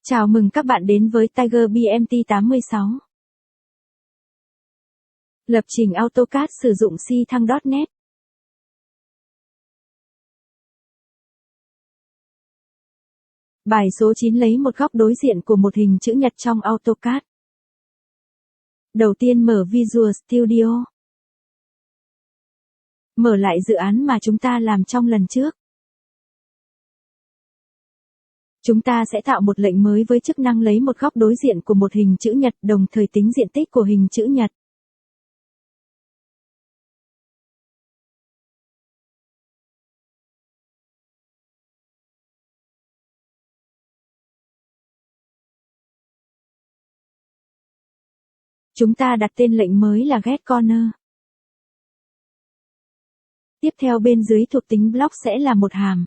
Chào mừng các bạn đến với Tiger BMT 86. Lập trình AutoCAD sử dụng C-Thăng.net. Bài số 9 lấy một góc đối diện của một hình chữ nhật trong AutoCAD. Đầu tiên mở Visual Studio. Mở lại dự án mà chúng ta làm trong lần trước. Chúng ta sẽ tạo một lệnh mới với chức năng lấy một góc đối diện của một hình chữ nhật, đồng thời tính diện tích của hình chữ nhật. Chúng ta đặt tên lệnh mới là getCorner. Tiếp theo bên dưới thuộc tính block sẽ là một hàm.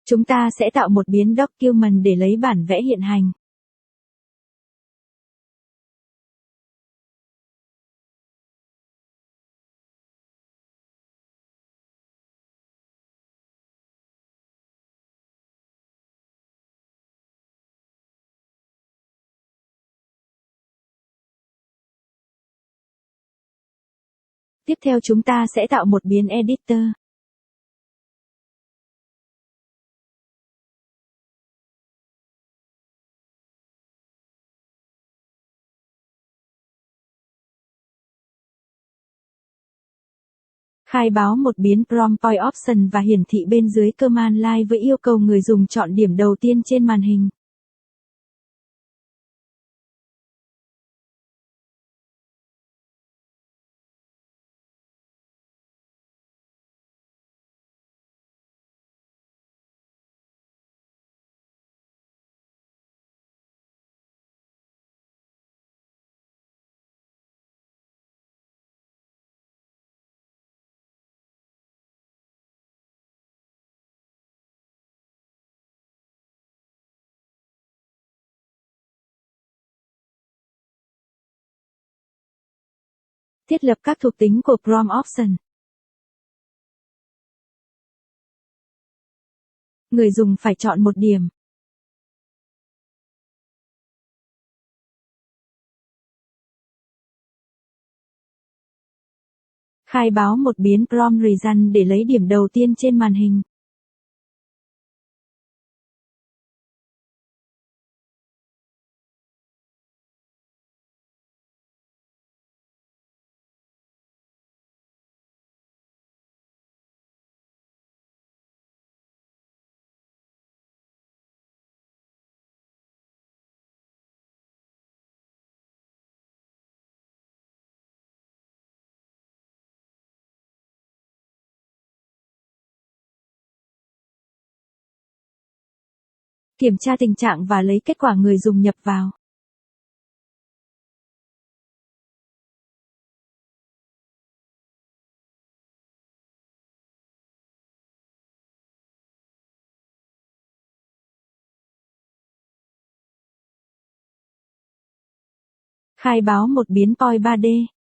Chúng ta sẽ tạo một biến document để lấy bản vẽ hiện hành. Tiếp theo chúng ta sẽ tạo một biến editor. Khai báo một biến Prompt Point Option và hiển thị bên dưới command line với yêu cầu người dùng chọn điểm đầu tiên trên màn hình. Thiết lập các thuộc tính của Prompt Option. Người dùng phải chọn một điểm. Khai báo một biến Prompt Region để lấy điểm đầu tiên trên màn hình. Kiểm tra tình trạng và lấy kết quả người dùng nhập vào. Khai báo một biến Point 3D.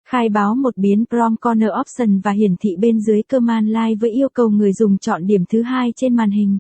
Khai báo một biến Prompt Corner Option và hiển thị bên dưới command line với yêu cầu người dùng chọn điểm thứ hai trên màn hình.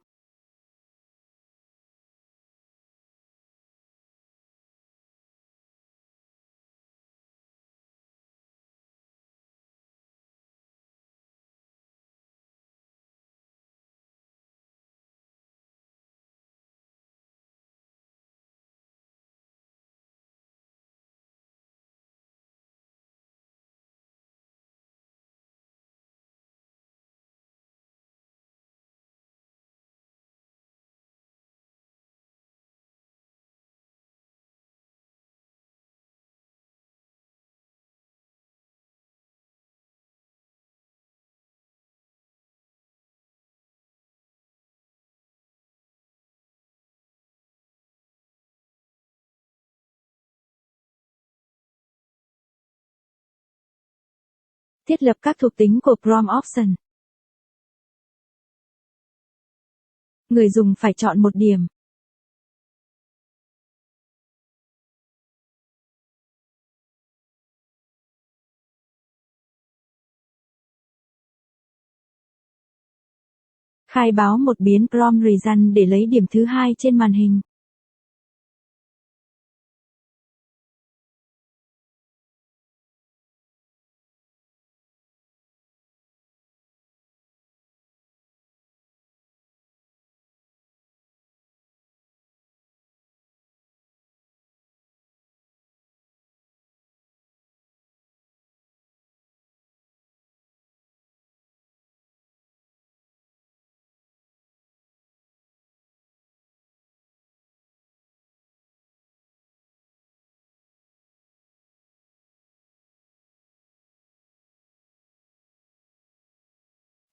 Thiết lập các thuộc tính của Prompt Option. Người dùng phải chọn một điểm. Khai báo một biến prompt result để lấy điểm thứ hai trên màn hình.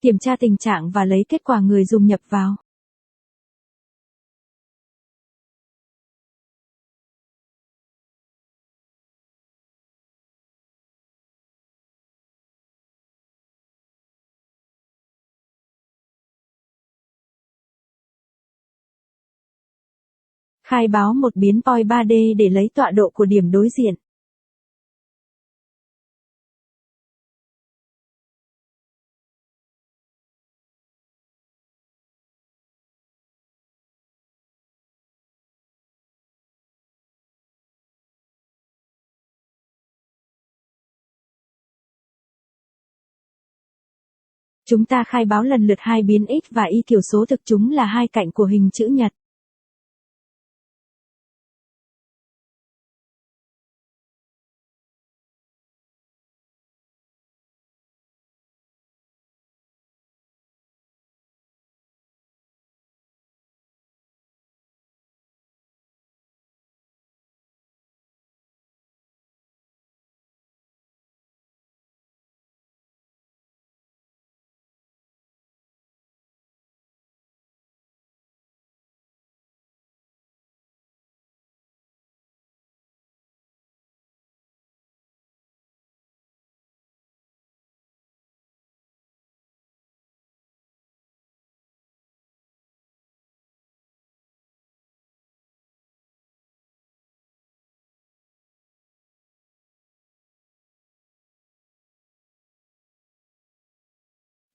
Kiểm tra tình trạng và lấy kết quả người dùng nhập vào. Khai báo một biến point 3D để lấy tọa độ của điểm đối diện. Chúng ta khai báo lần lượt hai biến x và y kiểu số thực chúng là hai cạnh của hình chữ nhật.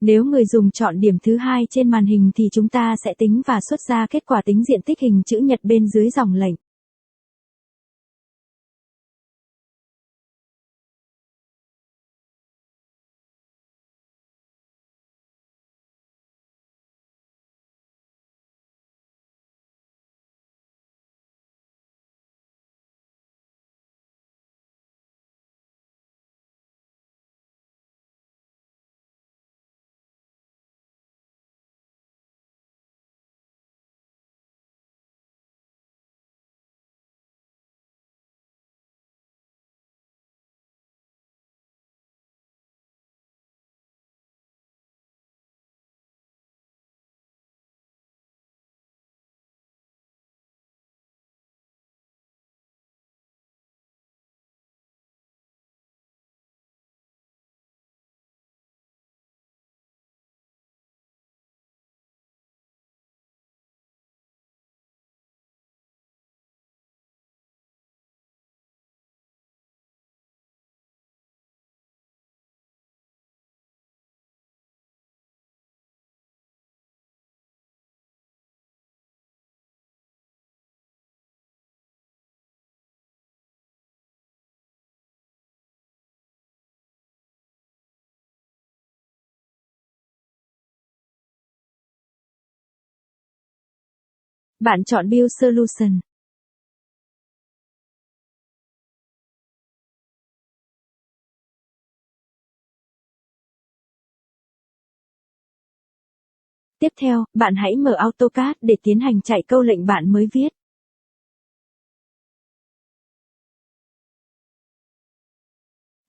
Nếu người dùng chọn điểm thứ hai trên màn hình thì chúng ta sẽ tính và xuất ra kết quả tính diện tích hình chữ nhật bên dưới dòng lệnh. Bạn chọn Build Solution. Tiếp theo, bạn hãy mở AutoCAD để tiến hành chạy câu lệnh bạn mới viết.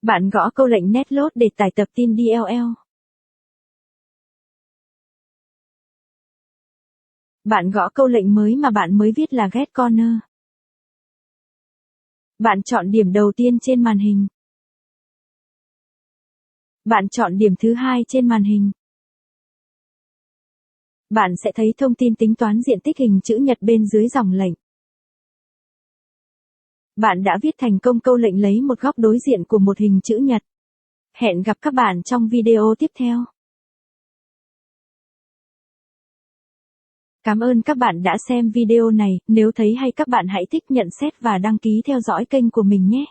Bạn gõ câu lệnh Netload để tải tập tin DLL. Bạn gõ câu lệnh mới mà bạn mới viết là Get Corner. Bạn chọn điểm đầu tiên trên màn hình. Bạn chọn điểm thứ hai trên màn hình. Bạn sẽ thấy thông tin tính toán diện tích hình chữ nhật bên dưới dòng lệnh. Bạn đã viết thành công câu lệnh lấy một góc đối diện của một hình chữ nhật. Hẹn gặp các bạn trong video tiếp theo. Cảm ơn các bạn đã xem video này, nếu thấy hay các bạn hãy thích, nhận xét và đăng ký theo dõi kênh của mình nhé.